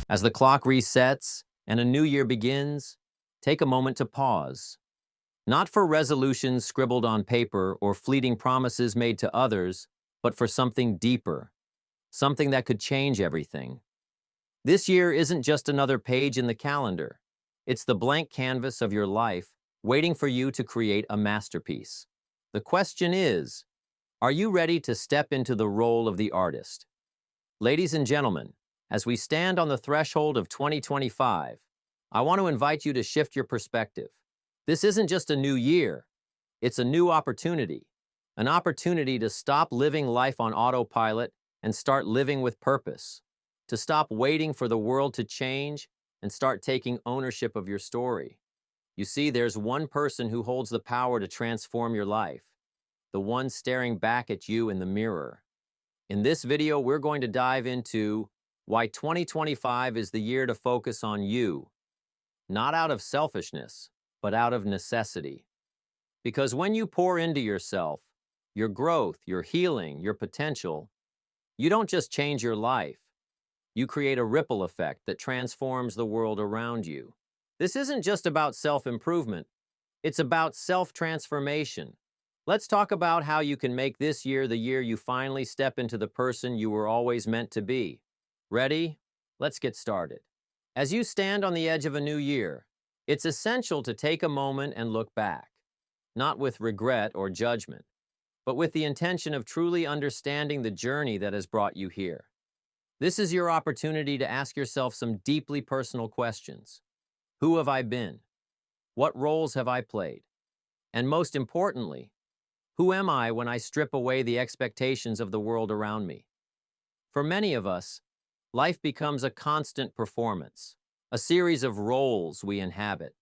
As the clock resets and a new year begins, take a moment to pause. Not for resolutions scribbled on paper or fleeting promises made to others, but for something deeper, something that could change everything. This year isn't just another page in the calendar. It's the blank canvas of your life, waiting for you to create a masterpiece. The question is, are you ready to step into the role of the artist? Ladies and gentlemen, as we stand on the threshold of 2025, I want to invite you to shift your perspective. This isn't just a new year, it's a new opportunity. An opportunity to stop living life on autopilot and start living with purpose. To stop waiting for the world to change and start taking ownership of your story. You see, there's one person who holds the power to transform your life, the one staring back at you in the mirror. In this video, we're going to dive into why 2025 is the year to focus on you, not out of selfishness, but out of necessity. Because when you pour into yourself, your growth, your healing, your potential, you don't just change your life, you create a ripple effect that transforms the world around you. This isn't just about self-improvement, it's about self-transformation. Let's talk about how you can make this year the year you finally step into the person you were always meant to be. Ready? Let's get started. As you stand on the edge of a new year, it's essential to take a moment and look back, not with regret or judgment, but with the intention of truly understanding the journey that has brought you here. This is your opportunity to ask yourself some deeply personal questions. Who have I been? What roles have I played? And most importantly, who am I when I strip away the expectations of the world around me? For many of us, life becomes a constant performance, a series of roles we inhabit.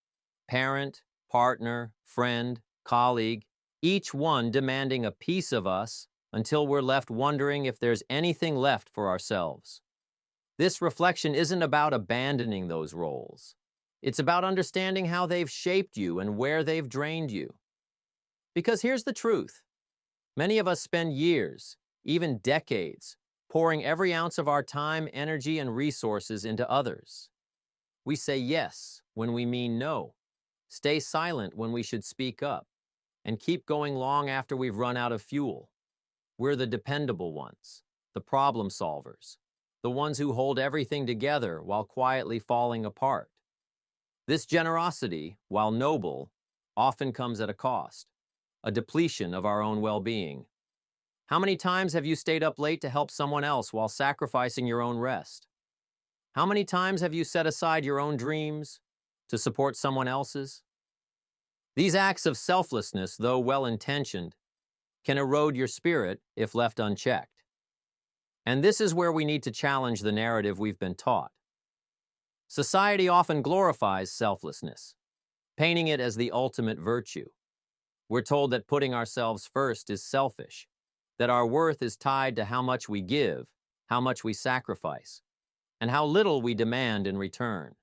Parent, partner, friend, colleague, each one demanding a piece of us until we're left wondering if there's anything left for ourselves. This reflection isn't about abandoning those roles. It's about understanding how they've shaped you and where they've drained you. Because here's the truth. Many of us spend years, even decades, pouring every ounce of our time, energy, and resources into others. We say yes when we mean no, stay silent when we should speak up, and keep going long after we've run out of fuel. We're the dependable ones, the problem solvers, the ones who hold everything together while quietly falling apart. This generosity, while noble, often comes at a cost, a depletion of our own well-being. How many times have you stayed up late to help someone else while sacrificing your own rest? How many times have you set aside your own dreams to support someone else's? These acts of selflessness, though well-intentioned, can erode your spirit if left unchecked. And this is where we need to challenge the narrative we've been taught. Society often glorifies selflessness, painting it as the ultimate virtue. We're told that putting ourselves first is selfish, that our worth is tied to how much we give, how much we sacrifice, and how little we demand in return.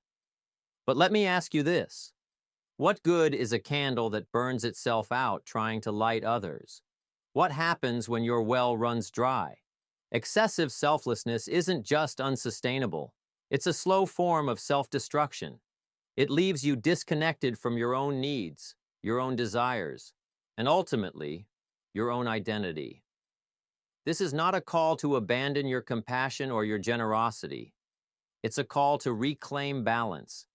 But let me ask you this. What good is a candle that burns itself out trying to light others? What happens when your well runs dry? Excessive selflessness isn't just unsustainable. It's a slow form of self-destruction. It leaves you disconnected from your own needs, your own desires, and ultimately, your own identity. This is not a call to abandon your compassion or your generosity. It's a call to reclaim balance.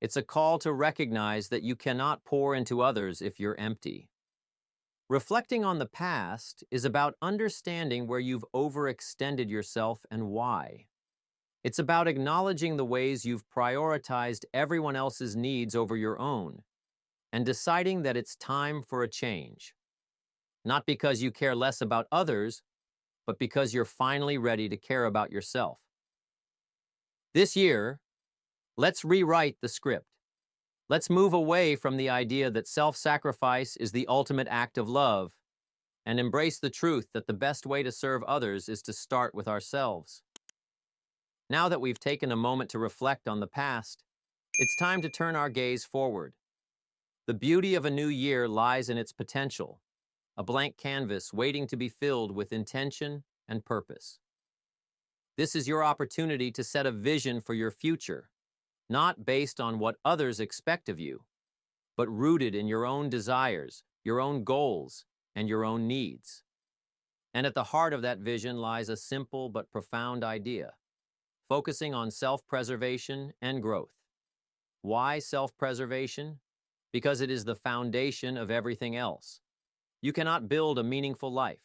It's a call to recognize that you cannot pour into others if you're empty. Reflecting on the past is about understanding where you've overextended yourself and why. It's about acknowledging the ways you've prioritized everyone else's needs over your own and deciding that it's time for a change. Not because you care less about others, but because you're finally ready to care about yourself. This year, let's rewrite the script. Let's move away from the idea that self-sacrifice is the ultimate act of love and embrace the truth that the best way to serve others is to start with ourselves. Now that we've taken a moment to reflect on the past, it's time to turn our gaze forward. The beauty of a new year lies in its potential, a blank canvas waiting to be filled with intention and purpose. This is your opportunity to set a vision for your future, not based on what others expect of you, but rooted in your own desires, your own goals, and your own needs. And at the heart of that vision lies a simple but profound idea, focusing on self-preservation and growth. Why self-preservation? Because it is the foundation of everything else. You cannot build a meaningful life,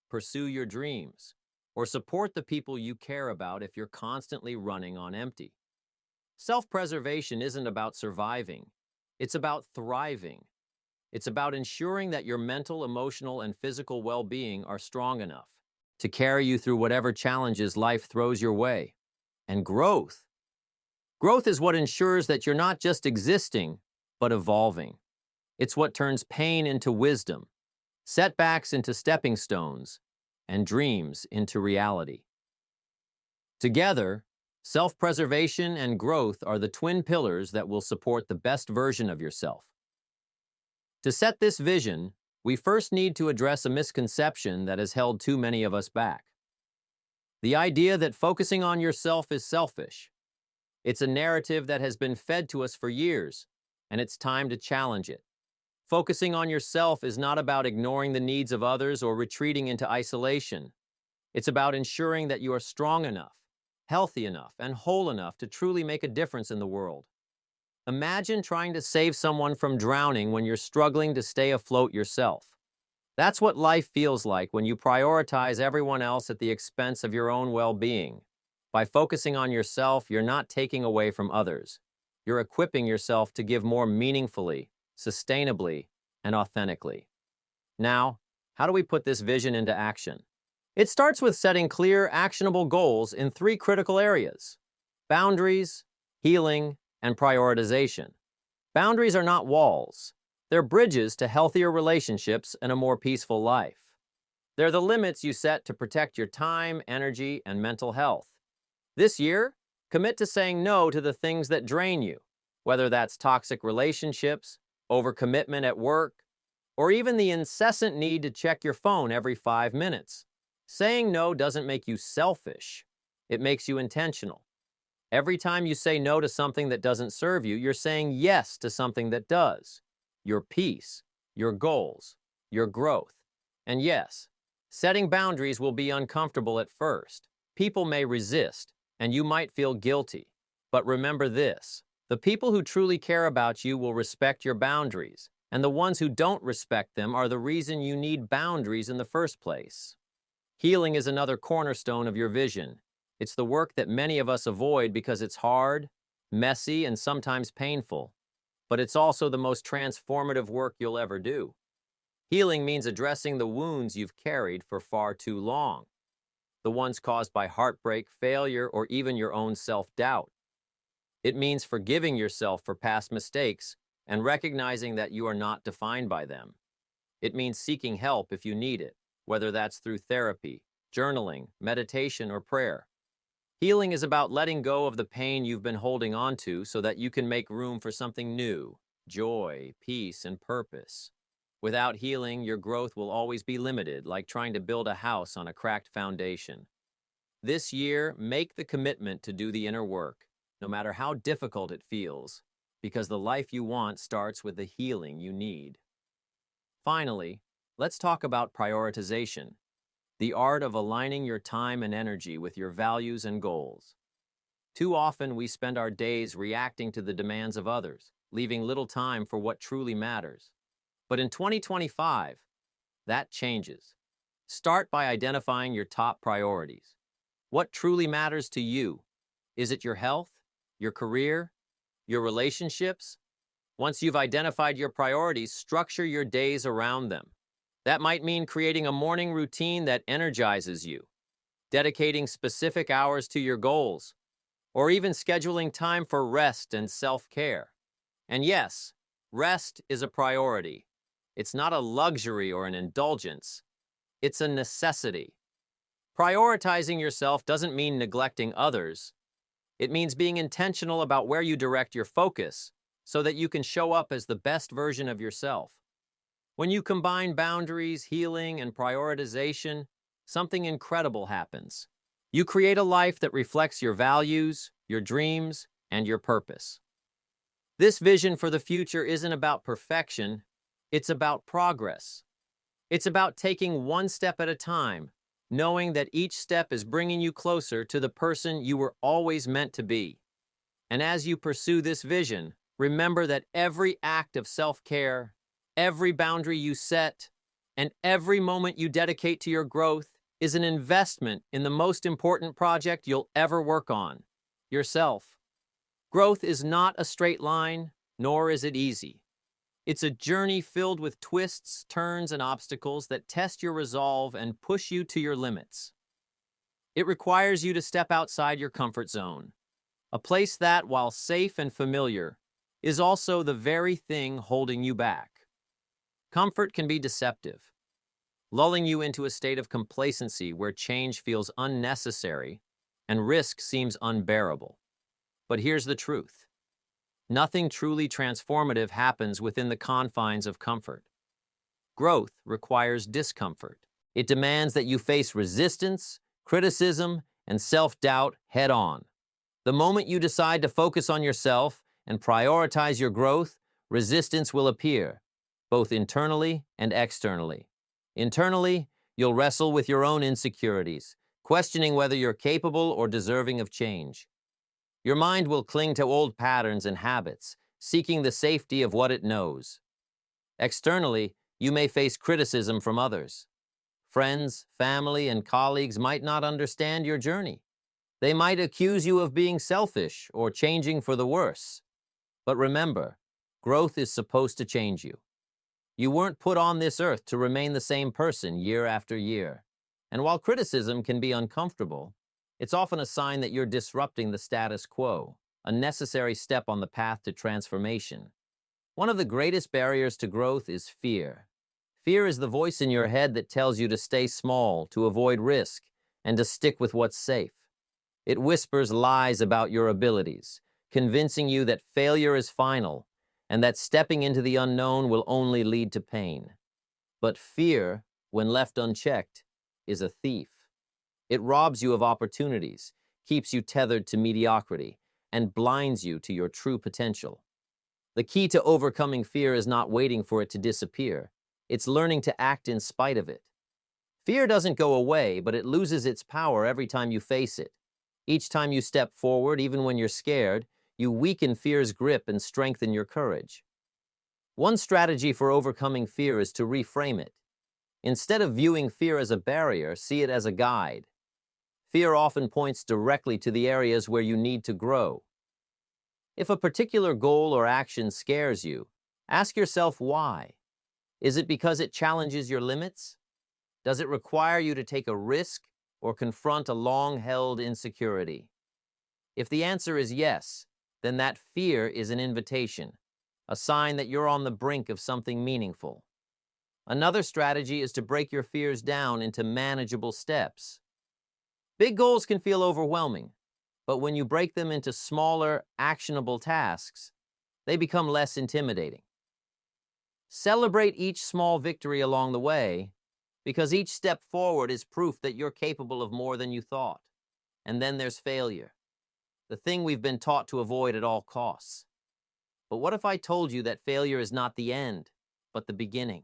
pursue your dreams, or support the people you care about if you're constantly running on empty. Self-preservation isn't about surviving. It's about thriving. It's about ensuring that your mental, emotional, and physical well-being are strong enough to carry you through whatever challenges life throws your way. And growth. Growth is what ensures that you're not just existing, but evolving. It's what turns pain into wisdom, setbacks into stepping stones, and dreams into reality. Together, self-preservation and growth are the twin pillars that will support the best version of yourself. To set this vision, we first need to address a misconception that has held too many of us back. The idea that focusing on yourself is selfish. It's a narrative that has been fed to us for years, and it's time to challenge it. Focusing on yourself is not about ignoring the needs of others or retreating into isolation. It's about ensuring that you are strong enough, healthy enough, and whole enough to truly make a difference in the world. Imagine trying to save someone from drowning when you're struggling to stay afloat yourself. That's what life feels like when you prioritize everyone else at the expense of your own well-being. By focusing on yourself, you're not taking away from others. You're equipping yourself to give more meaningfully, sustainably, and authentically. Now, how do we put this vision into action? It starts with setting clear, actionable goals in 3 critical areas: boundaries, healing, and prioritization. Boundaries are not walls. They're bridges to healthier relationships and a more peaceful life. They're the limits you set to protect your time, energy, and mental health. This year, commit to saying no to the things that drain you, whether that's toxic relationships, overcommitment at work, or even the incessant need to check your phone every 5 minutes. Saying no doesn't make you selfish. It makes you intentional. Every time you say no to something that doesn't serve you, you're saying yes to something that does. Your peace, your goals, your growth. And yes, setting boundaries will be uncomfortable at first. People may resist, and you might feel guilty. But remember this: the people who truly care about you will respect your boundaries, and the ones who don't respect them are the reason you need boundaries in the first place. Healing is another cornerstone of your vision. It's the work that many of us avoid because it's hard, messy, and sometimes painful. But it's also the most transformative work you'll ever do. Healing means addressing the wounds you've carried for far too long, the ones caused by heartbreak, failure, or even your own self-doubt. It means forgiving yourself for past mistakes and recognizing that you are not defined by them. It means seeking help if you need it, whether that's through therapy, journaling, meditation, or prayer. Healing is about letting go of the pain you've been holding on to so that you can make room for something new: joy, peace, and purpose. Without healing, your growth will always be limited, like trying to build a house on a cracked foundation. This year, make the commitment to do the inner work, no matter how difficult it feels, because the life you want starts with the healing you need. Finally, let's talk about prioritization, the art of aligning your time and energy with your values and goals. Too often, we spend our days reacting to the demands of others, leaving little time for what truly matters. But in 2025, that changes. Start by identifying your top priorities. What truly matters to you? Is it your health, your career, your relationships? Once you've identified your priorities, structure your days around them. That might mean creating a morning routine that energizes you, dedicating specific hours to your goals, or even scheduling time for rest and self-care. And yes, rest is a priority. It's not a luxury or an indulgence. It's a necessity. Prioritizing yourself doesn't mean neglecting others. It means being intentional about where you direct your focus so that you can show up as the best version of yourself. When you combine boundaries, healing, and prioritization, something incredible happens. You create a life that reflects your values, your dreams, and your purpose. This vision for the future isn't about perfection, it's about progress. It's about taking one step at a time, knowing that each step is bringing you closer to the person you were always meant to be. And as you pursue this vision, remember that every act of self-care, every boundary you set, and every moment you dedicate to your growth is an investment in the most important project you'll ever work on, yourself. Growth is not a straight line, nor is it easy. It's a journey filled with twists, turns, and obstacles that test your resolve and push you to your limits. It requires you to step outside your comfort zone, a place that, while safe and familiar, is also the very thing holding you back. Comfort can be deceptive, lulling you into a state of complacency where change feels unnecessary and risk seems unbearable. But here's the truth. Nothing truly transformative happens within the confines of comfort. Growth requires discomfort. It demands that you face resistance, criticism, and self-doubt head-on. The moment you decide to focus on yourself and prioritize your growth, resistance will appear, both internally and externally. Internally, you'll wrestle with your own insecurities, questioning whether you're capable or deserving of change. Your mind will cling to old patterns and habits, seeking the safety of what it knows. Externally, you may face criticism from others. Friends, family, and colleagues might not understand your journey. They might accuse you of being selfish or changing for the worse. But remember, growth is supposed to change you. You weren't put on this earth to remain the same person year after year. And while criticism can be uncomfortable, it's often a sign that you're disrupting the status quo, a necessary step on the path to transformation. One of the greatest barriers to growth is fear. Fear is the voice in your head that tells you to stay small, to avoid risk, and to stick with what's safe. It whispers lies about your abilities, convincing you that failure is final and that stepping into the unknown will only lead to pain. But fear, when left unchecked, is a thief. It robs you of opportunities, keeps you tethered to mediocrity, and blinds you to your true potential. The key to overcoming fear is not waiting for it to disappear. It's learning to act in spite of it. Fear doesn't go away, but it loses its power every time you face it. Each time you step forward, even when you're scared, you weaken fear's grip and strengthen your courage. One strategy for overcoming fear is to reframe it. Instead of viewing fear as a barrier, see it as a guide. Fear often points directly to the areas where you need to grow. If a particular goal or action scares you, ask yourself why. Is it because it challenges your limits? Does it require you to take a risk or confront a long-held insecurity? If the answer is yes, then that fear is an invitation, a sign that you're on the brink of something meaningful. Another strategy is to break your fears down into manageable steps. Big goals can feel overwhelming, but when you break them into smaller, actionable tasks, they become less intimidating. Celebrate each small victory along the way, because each step forward is proof that you're capable of more than you thought. And then there's failure, the thing we've been taught to avoid at all costs. But what if I told you that failure is not the end, but the beginning?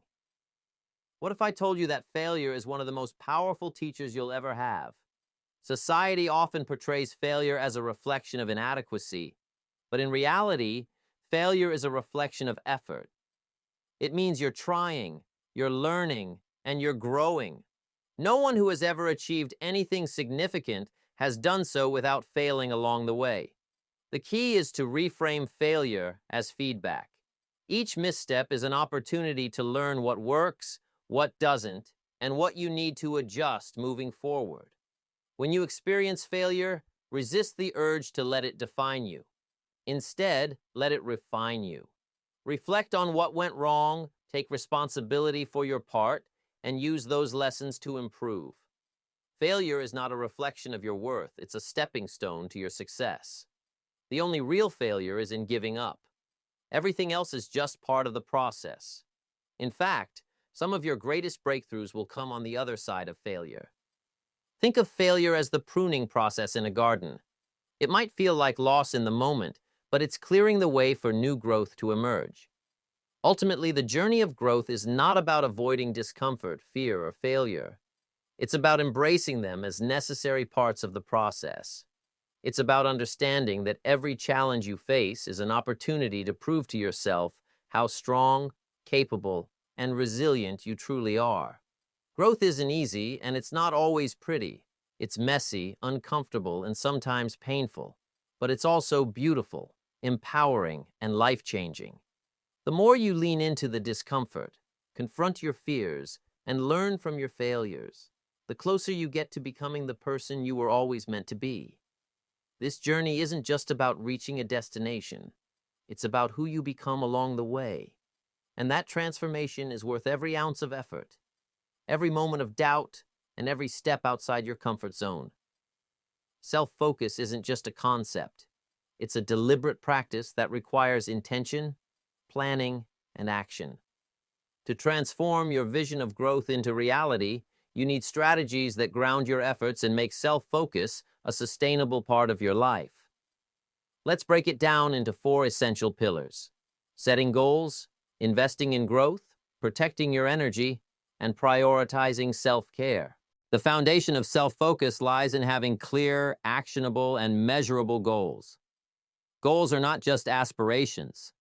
What if I told you that failure is one of the most powerful teachers you'll ever have? Society often portrays failure as a reflection of inadequacy, but in reality, failure is a reflection of effort. It means you're trying, you're learning, and you're growing. No one who has ever achieved anything significant has done so without failing along the way. The key is to reframe failure as feedback. Each misstep is an opportunity to learn what works, what doesn't, and what you need to adjust moving forward. When you experience failure, resist the urge to let it define you. Instead, let it refine you. Reflect on what went wrong, take responsibility for your part, and use those lessons to improve. Failure is not a reflection of your worth, it's a stepping stone to your success. The only real failure is in giving up. Everything else is just part of the process. In fact, some of your greatest breakthroughs will come on the other side of failure. Think of failure as the pruning process in a garden. It might feel like loss in the moment, but it's clearing the way for new growth to emerge. Ultimately, the journey of growth is not about avoiding discomfort, fear, or failure. It's about embracing them as necessary parts of the process. It's about understanding that every challenge you face is an opportunity to prove to yourself how strong, capable, and resilient you truly are. Growth isn't easy, and it's not always pretty. It's messy, uncomfortable, and sometimes painful. But it's also beautiful, empowering, and life-changing. The more you lean into the discomfort, confront your fears, and learn from your failures, the closer you get to becoming the person you were always meant to be. This journey isn't just about reaching a destination. It's about who you become along the way. And that transformation is worth every ounce of effort, every moment of doubt, and every step outside your comfort zone. Self-focus isn't just a concept. It's a deliberate practice that requires intention, planning, and action. To transform your vision of growth into reality, you need strategies that ground your efforts and make self-focus a sustainable part of your life. Let's break it down into 4 essential pillars: setting goals, investing in growth, protecting your energy, and prioritizing self-care. The foundation of self-focus lies in having clear, actionable, and measurable goals. Goals are not just aspirations.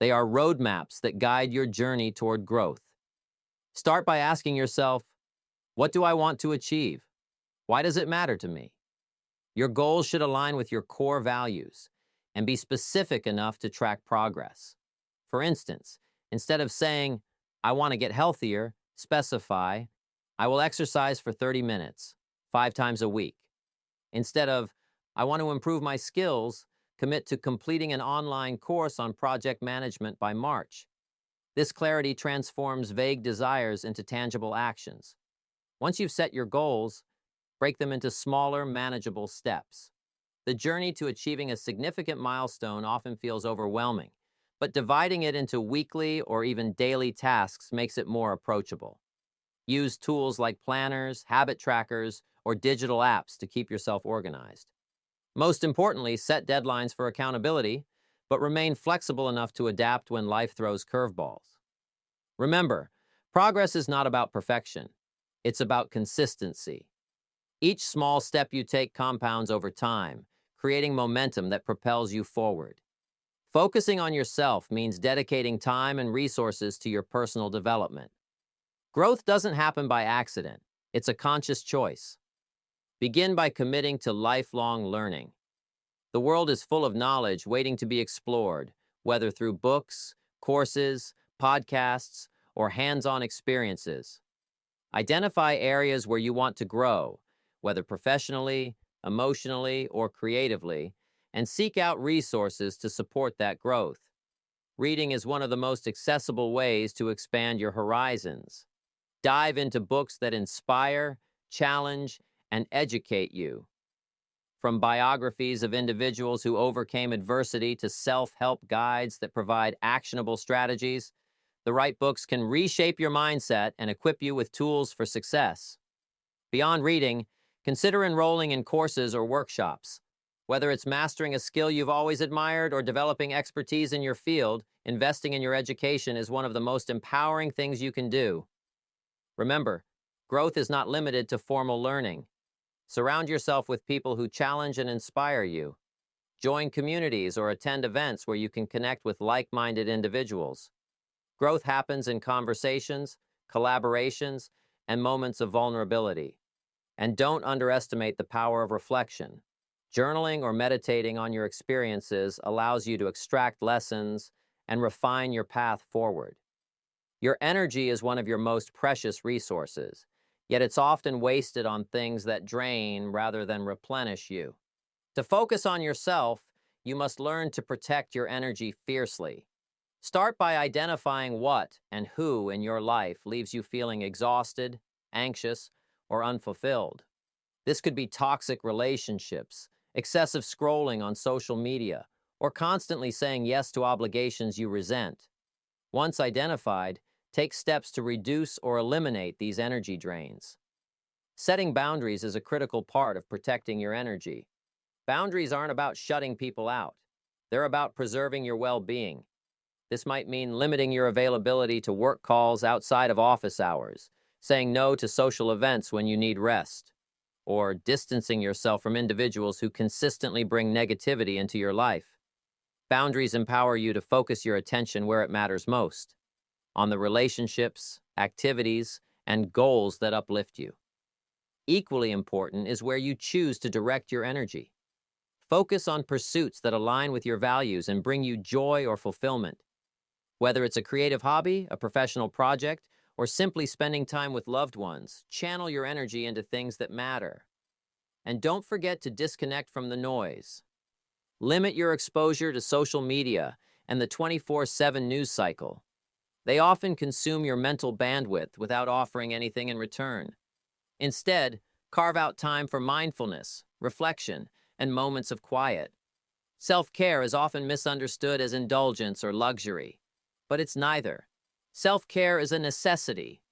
They are roadmaps that guide your journey toward growth. Start by asking yourself, what do I want to achieve? Why does it matter to me? Your goals should align with your core values and be specific enough to track progress. For instance, instead of saying, I want to get healthier, specify, I will exercise for 30 minutes, 5 times a week. Instead of, I want to improve my skills, commit to completing an online course on project management by March. This clarity transforms vague desires into tangible actions. Once you've set your goals, break them into smaller, manageable steps. The journey to achieving a significant milestone often feels overwhelming, but dividing it into weekly or even daily tasks makes it more approachable. Use tools like planners, habit trackers, or digital apps to keep yourself organized. Most importantly, set deadlines for accountability, but remain flexible enough to adapt when life throws curveballs. Remember, progress is not about perfection. It's about consistency. Each small step you take compounds over time, creating momentum that propels you forward. Focusing on yourself means dedicating time and resources to your personal development. Growth doesn't happen by accident. It's a conscious choice. Begin by committing to lifelong learning. The world is full of knowledge waiting to be explored, whether through books, courses, podcasts, or hands-on experiences. Identify areas where you want to grow, whether professionally, emotionally, or creatively, and seek out resources to support that growth. Reading is one of the most accessible ways to expand your horizons. Dive into books that inspire, challenge, and educate you. From biographies of individuals who overcame adversity to self-help guides that provide actionable strategies, the right books can reshape your mindset and equip you with tools for success. Beyond reading, consider enrolling in courses or workshops. Whether it's mastering a skill you've always admired or developing expertise in your field, investing in your education is one of the most empowering things you can do. Remember, growth is not limited to formal learning. Surround yourself with people who challenge and inspire you. Join communities or attend events where you can connect with like-minded individuals. Growth happens in conversations, collaborations, and moments of vulnerability. And don't underestimate the power of reflection. Journaling or meditating on your experiences allows you to extract lessons and refine your path forward. Your energy is one of your most precious resources, yet it's often wasted on things that drain rather than replenish you. To focus on yourself, you must learn to protect your energy fiercely. Start by identifying what and who in your life leaves you feeling exhausted, anxious, or unfulfilled. This could be toxic relationships, excessive scrolling on social media, or constantly saying yes to obligations you resent. Once identified, take steps to reduce or eliminate these energy drains. Setting boundaries is a critical part of protecting your energy. Boundaries aren't about shutting people out. They're about preserving your well-being. This might mean limiting your availability to work calls outside of office hours, saying no to social events when you need rest, or distancing yourself from individuals who consistently bring negativity into your life. Boundaries empower you to focus your attention where it matters most, on the relationships, activities, and goals that uplift you. Equally important is where you choose to direct your energy. Focus on pursuits that align with your values and bring you joy or fulfillment. Whether it's a creative hobby, a professional project, or simply spending time with loved ones, channel your energy into things that matter. And don't forget to disconnect from the noise. Limit your exposure to social media and the 24/7 news cycle. They often consume your mental bandwidth without offering anything in return. Instead, carve out time for mindfulness, reflection, and moments of quiet. Self-care is often misunderstood as indulgence or luxury, but it's neither. Self-care is a necessity,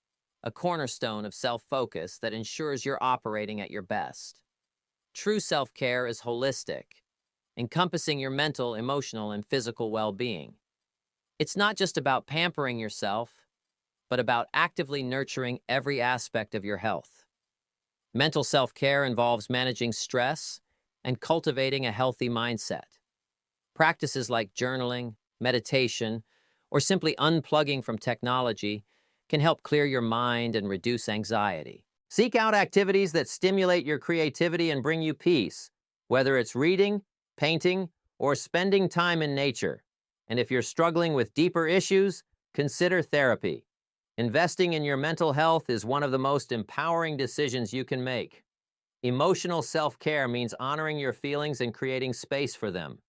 a cornerstone of self-focus that ensures you're operating at your best. True self-care is holistic, encompassing your mental, emotional, and physical well-being. It's not just about pampering yourself, but about actively nurturing every aspect of your health. Mental self-care involves managing stress and cultivating a healthy mindset. Practices like journaling, meditation, or simply unplugging from technology can help clear your mind and reduce anxiety. Seek out activities that stimulate your creativity and bring you peace, whether it's reading, painting, or spending time in nature. And if you're struggling with deeper issues, consider therapy. Investing in your mental health is one of the most empowering decisions you can make. Emotional self-care means honoring your feelings and creating space for them.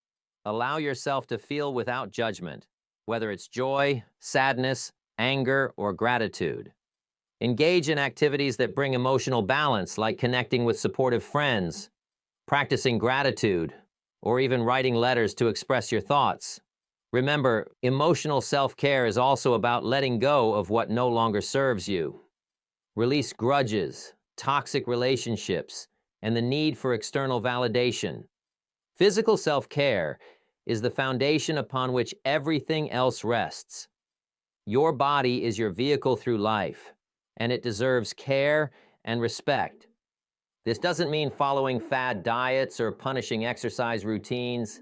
Allow yourself to feel without judgment, whether it's joy, sadness, anger, or gratitude. Engage in activities that bring emotional balance, like connecting with supportive friends, practicing gratitude, or even writing letters to express your thoughts. Remember, emotional self-care is also about letting go of what no longer serves you. Release grudges, toxic relationships, and the need for external validation. Physical self-care is the foundation upon which everything else rests. Your body is your vehicle through life, and it deserves care and respect. This doesn't mean following fad diets or punishing exercise routines.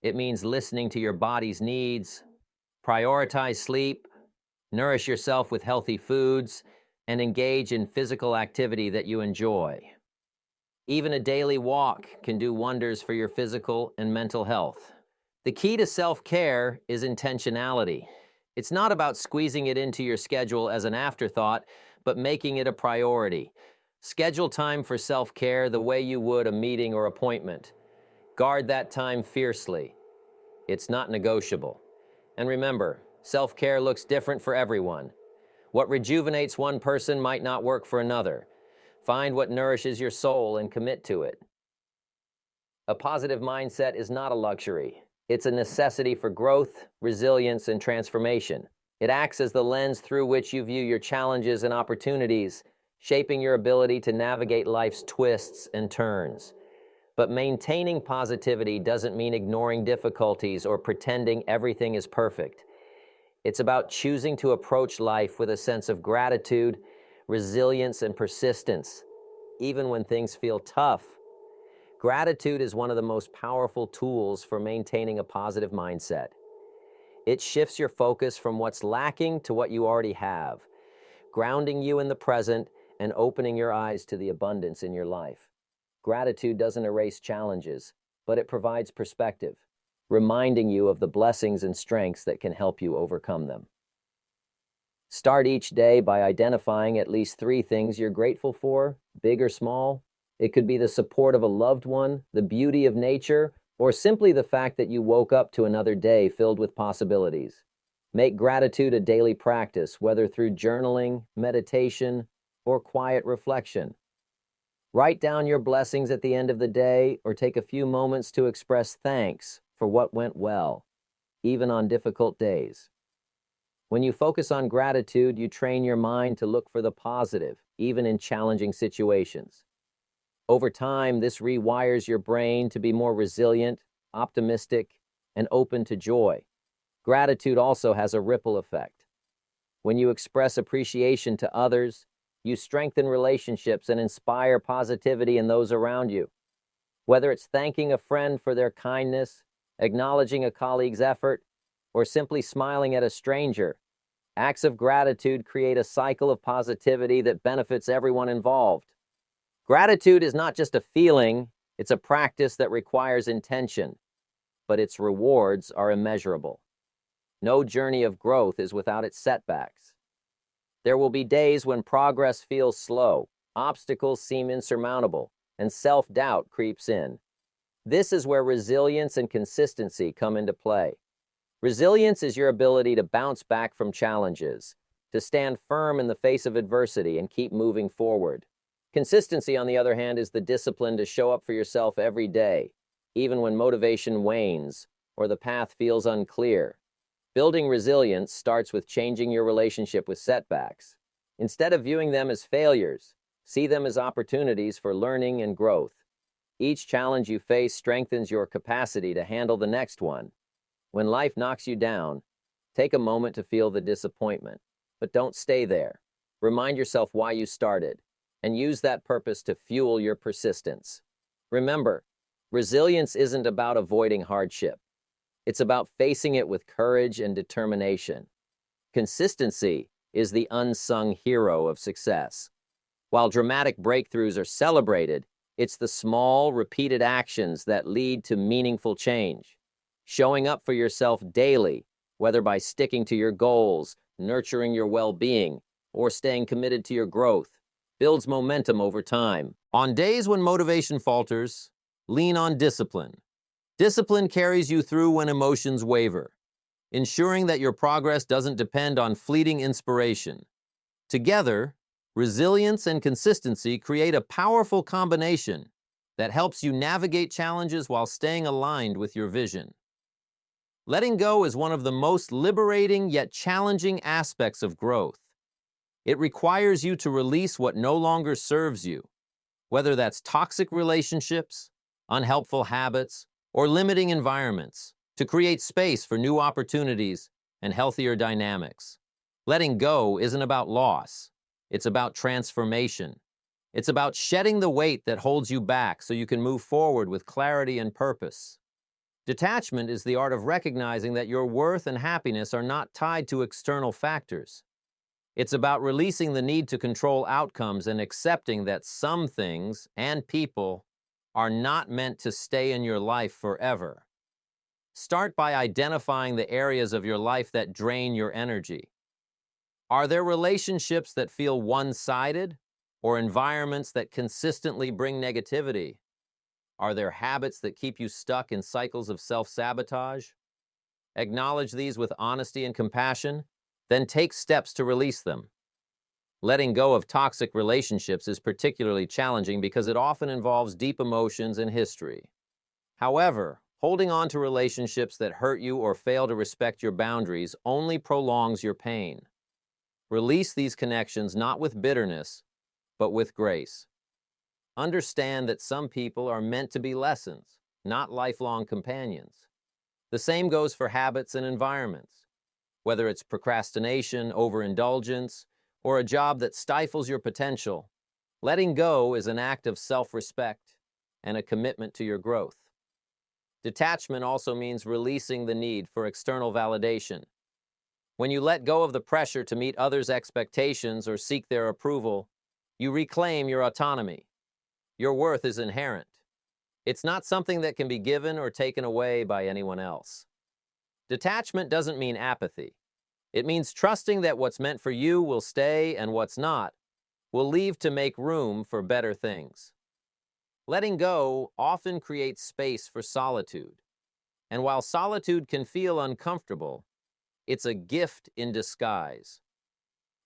It means listening to your body's needs, prioritize sleep, nourish yourself with healthy foods, and engage in physical activity that you enjoy. Even a daily walk can do wonders for your physical and mental health. The key to self-care is intentionality. It's not about squeezing it into your schedule as an afterthought, but making it a priority. Schedule time for self-care the way you would a meeting or appointment. Guard that time fiercely. It's not negotiable. And remember, self-care looks different for everyone. What rejuvenates one person might not work for another. Find what nourishes your soul and commit to it. A positive mindset is not a luxury. It's a necessity for growth, resilience, and transformation. It acts as the lens through which you view your challenges and opportunities, shaping your ability to navigate life's twists and turns. But maintaining positivity doesn't mean ignoring difficulties or pretending everything is perfect. It's about choosing to approach life with a sense of gratitude, resilience, and persistence, even when things feel tough. Gratitude is one of the most powerful tools for maintaining a positive mindset. It shifts your focus from what's lacking to what you already have, grounding you in the present and opening your eyes to the abundance in your life. Gratitude doesn't erase challenges, but it provides perspective, reminding you of the blessings and strengths that can help you overcome them. Start each day by identifying at least 3 things you're grateful for, big or small. It could be the support of a loved one, the beauty of nature, or simply the fact that you woke up to another day filled with possibilities. Make gratitude a daily practice, whether through journaling, meditation, or quiet reflection. Write down your blessings at the end of the day, or take a few moments to express thanks for what went well, even on difficult days. When you focus on gratitude, you train your mind to look for the positive, even in challenging situations. Over time, this rewires your brain to be more resilient, optimistic, and open to joy. Gratitude also has a ripple effect. When you express appreciation to others, you strengthen relationships and inspire positivity in those around you. Whether it's thanking a friend for their kindness, acknowledging a colleague's effort, or simply smiling at a stranger, acts of gratitude create a cycle of positivity that benefits everyone involved. Gratitude is not just a feeling, it's a practice that requires intention, but its rewards are immeasurable. No journey of growth is without its setbacks. There will be days when progress feels slow, obstacles seem insurmountable, and self-doubt creeps in. This is where resilience and consistency come into play. Resilience is your ability to bounce back from challenges, to stand firm in the face of adversity and keep moving forward. Consistency, on the other hand, is the discipline to show up for yourself every day, even when motivation wanes or the path feels unclear. Building resilience starts with changing your relationship with setbacks. Instead of viewing them as failures, see them as opportunities for learning and growth. Each challenge you face strengthens your capacity to handle the next one. When life knocks you down, take a moment to feel the disappointment, but don't stay there. Remind yourself why you started, and use that purpose to fuel your persistence. Remember, resilience isn't about avoiding hardship. It's about facing it with courage and determination. Consistency is the unsung hero of success. While dramatic breakthroughs are celebrated, it's the small, repeated actions that lead to meaningful change. Showing up for yourself daily, whether by sticking to your goals, nurturing your well-being, or staying committed to your growth, builds momentum over time. On days when motivation falters, lean on discipline. Discipline carries you through when emotions waver, ensuring that your progress doesn't depend on fleeting inspiration. Together, resilience and consistency create a powerful combination that helps you navigate challenges while staying aligned with your vision. Letting go is one of the most liberating yet challenging aspects of growth. It requires you to release what no longer serves you, whether that's toxic relationships, unhelpful habits, or limiting environments, to create space for new opportunities and healthier dynamics. Letting go isn't about loss. It's about transformation. It's about shedding the weight that holds you back so you can move forward with clarity and purpose. Detachment is the art of recognizing that your worth and happiness are not tied to external factors. It's about releasing the need to control outcomes and accepting that some things and people are not meant to stay in your life forever. Start by identifying the areas of your life that drain your energy. Are there relationships that feel one-sided, or environments that consistently bring negativity? Are there habits that keep you stuck in cycles of self-sabotage? Acknowledge these with honesty and compassion, then take steps to release them. Letting go of toxic relationships is particularly challenging because it often involves deep emotions and history. However, holding on to relationships that hurt you or fail to respect your boundaries only prolongs your pain. Release these connections not with bitterness, but with grace. Understand that some people are meant to be lessons, not lifelong companions. The same goes for habits and environments. Whether it's procrastination, overindulgence, or a job that stifles your potential, letting go is an act of self-respect and a commitment to your growth. Detachment also means releasing the need for external validation. When you let go of the pressure to meet others' expectations or seek their approval, you reclaim your autonomy. Your worth is inherent. It's not something that can be given or taken away by anyone else. Detachment doesn't mean apathy. It means trusting that what's meant for you will stay and what's not will leave to make room for better things. Letting go often creates space for solitude. And while solitude can feel uncomfortable, it's a gift in disguise.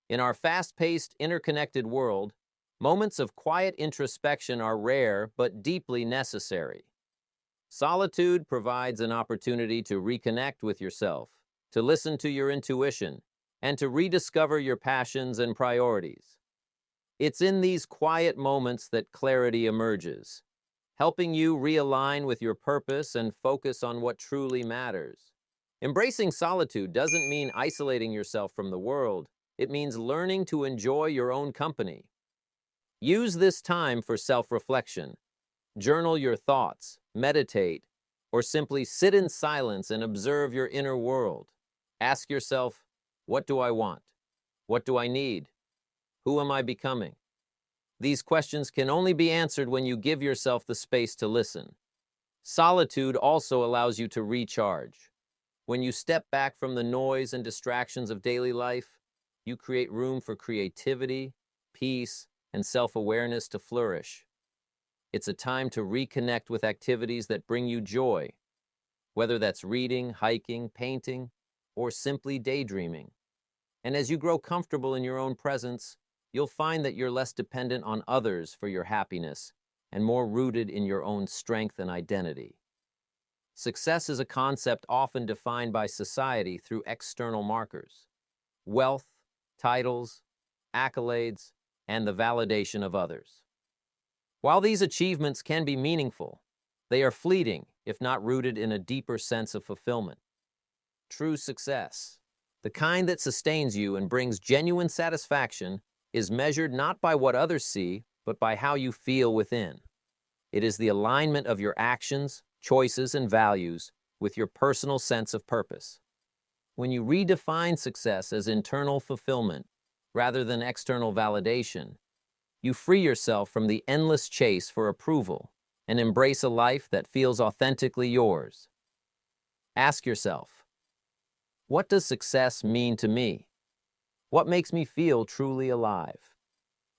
In our fast-paced, interconnected world, moments of quiet introspection are rare but deeply necessary. Solitude provides an opportunity to reconnect with yourself, to listen to your intuition, and to rediscover your passions and priorities. It's in these quiet moments that clarity emerges, helping you realign with your purpose and focus on what truly matters. Embracing solitude doesn't mean isolating yourself from the world. It means learning to enjoy your own company. Use this time for self-reflection. Journal your thoughts, meditate, or simply sit in silence and observe your inner world. Ask yourself, what do I want? What do I need? Who am I becoming? These questions can only be answered when you give yourself the space to listen. Solitude also allows you to recharge. When you step back from the noise and distractions of daily life, you create room for creativity, peace, and self-awareness to flourish. It's a time to reconnect with activities that bring you joy, whether that's reading, hiking, painting, or simply daydreaming. And as you grow comfortable in your own presence, you'll find that you're less dependent on others for your happiness and more rooted in your own strength and identity. Success is a concept often defined by society through external markers: wealth, titles, accolades, and the validation of others. While these achievements can be meaningful, they are fleeting if not rooted in a deeper sense of fulfillment. True success, the kind that sustains you and brings genuine satisfaction, is measured not by what others see, but by how you feel within. It is the alignment of your actions, choices, and values with your personal sense of purpose. When you redefine success as internal fulfillment rather than external validation, you free yourself from the endless chase for approval and embrace a life that feels authentically yours. Ask yourself, what does success mean to me? What makes me feel truly alive?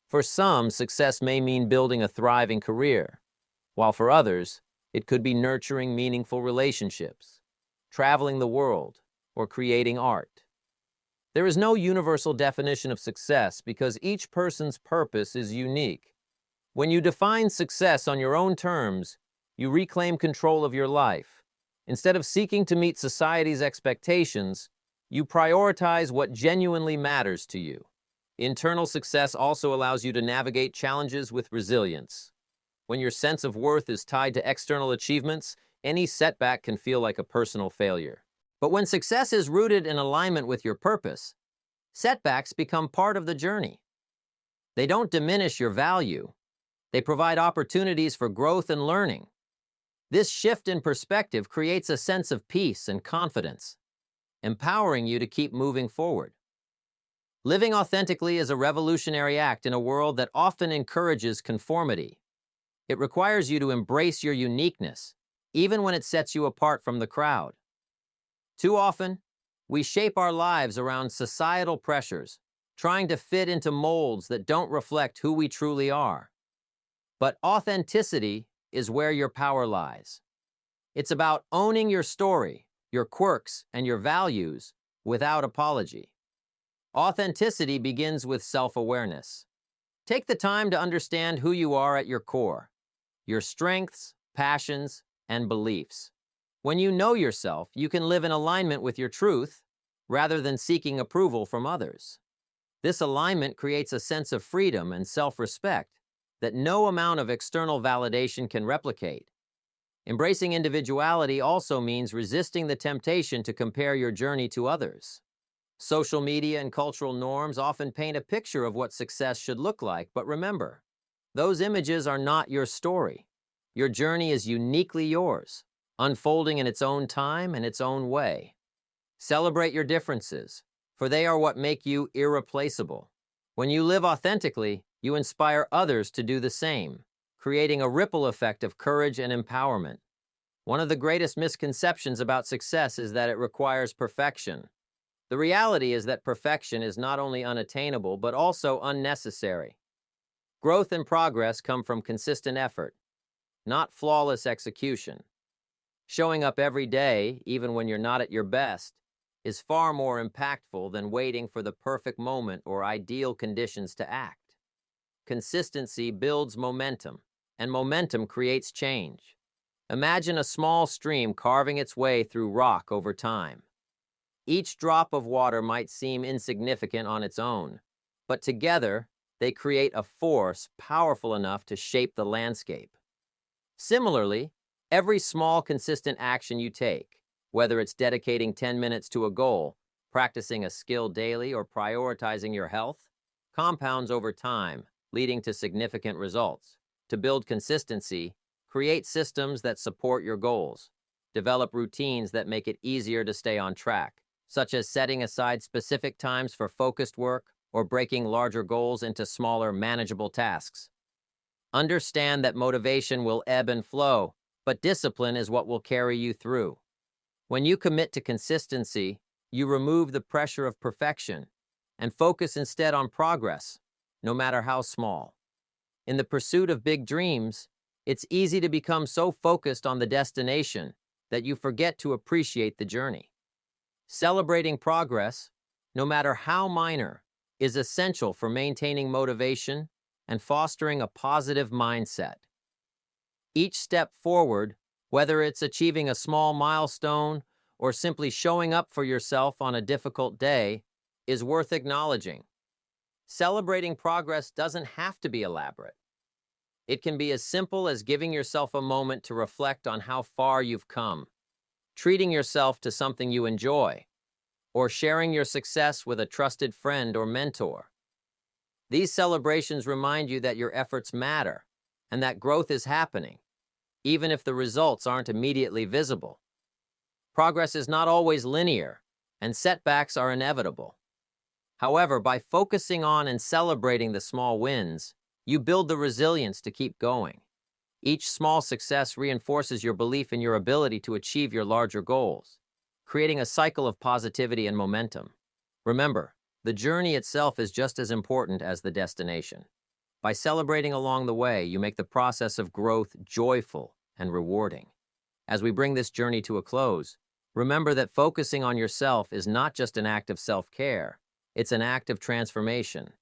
For some, success may mean building a thriving career, while for others, it could be nurturing meaningful relationships, traveling the world, or creating art. There is no universal definition of success because each person's purpose is unique. When you define success on your own terms, you reclaim control of your life. Instead of seeking to meet society's expectations, you prioritize what genuinely matters to you. Internal success also allows you to navigate challenges with resilience. When your sense of worth is tied to external achievements, any setback can feel like a personal failure. But when success is rooted in alignment with your purpose, setbacks become part of the journey. They don't diminish your value. They provide opportunities for growth and learning. This shift in perspective creates a sense of peace and confidence, empowering you to keep moving forward. Living authentically is a revolutionary act in a world that often encourages conformity. It requires you to embrace your uniqueness, even when it sets you apart from the crowd. Too often, we shape our lives around societal pressures, trying to fit into molds that don't reflect who we truly are. But authenticity is where your power lies. It's about owning your story, your quirks, and your values without apology. Authenticity begins with self-awareness. Take the time to understand who you are at your core, your strengths, passions, and beliefs. When you know yourself, you can live in alignment with your truth rather than seeking approval from others. This alignment creates a sense of freedom and self-respect that no amount of external validation can replicate. Embracing individuality also means resisting the temptation to compare your journey to others. Social media and cultural norms often paint a picture of what success should look like, but remember, those images are not your story. Your journey is uniquely yours, unfolding in its own time and its own way. Celebrate your differences, for they are what make you irreplaceable. When you live authentically, you inspire others to do the same, creating a ripple effect of courage and empowerment. One of the greatest misconceptions about success is that it requires perfection. The reality is that perfection is not only unattainable, but also unnecessary. Growth and progress come from consistent effort, not flawless execution. Showing up every day, even when you're not at your best, is far more impactful than waiting for the perfect moment or ideal conditions to act. Consistency builds momentum, and momentum creates change. Imagine a small stream carving its way through rock over time. Each drop of water might seem insignificant on its own, but together, they create a force powerful enough to shape the landscape. Similarly, every small, consistent action you take, whether it's dedicating 10 minutes to a goal, practicing a skill daily, or prioritizing your health, compounds over time, leading to significant results. To build consistency, create systems that support your goals. Develop routines that make it easier to stay on track, such as setting aside specific times for focused work or breaking larger goals into smaller, manageable tasks. Understand that motivation will ebb and flow, but discipline is what will carry you through. When you commit to consistency, you remove the pressure of perfection and focus instead on progress, no matter how small. In the pursuit of big dreams, it's easy to become so focused on the destination that you forget to appreciate the journey. Celebrating progress, no matter how minor, is essential for maintaining motivation and fostering a positive mindset. Each step forward, whether it's achieving a small milestone or simply showing up for yourself on a difficult day, is worth acknowledging. Celebrating progress doesn't have to be elaborate. It can be as simple as giving yourself a moment to reflect on how far you've come, treating yourself to something you enjoy, or sharing your success with a trusted friend or mentor. These celebrations remind you that your efforts matter and that growth is happening, even if the results aren't immediately visible. Progress is not always linear, and setbacks are inevitable. However, by focusing on and celebrating the small wins, you build the resilience to keep going. Each small success reinforces your belief in your ability to achieve your larger goals, creating a cycle of positivity and momentum. Remember, the journey itself is just as important as the destination. By celebrating along the way, you make the process of growth joyful and rewarding. As we bring this journey to a close, remember that focusing on yourself is not just an act of self-care, it's an act of transformation.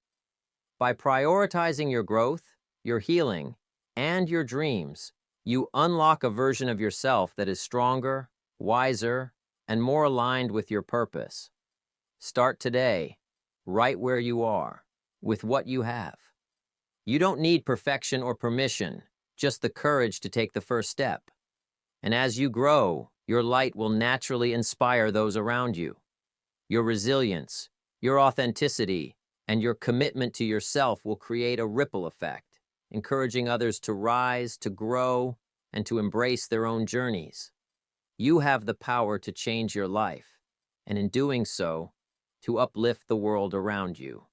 By prioritizing your growth, your healing, and your dreams, you unlock a version of yourself that is stronger, wiser, and more aligned with your purpose. Start today, right where you are, with what you have. You don't need perfection or permission, just the courage to take the first step. And as you grow, your light will naturally inspire those around you. Your resilience, your authenticity, and your commitment to yourself will create a ripple effect, encouraging others to rise, to grow, and to embrace their own journeys. You have the power to change your life, and in doing so, to uplift the world around you.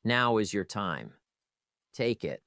Now is your time. Take it.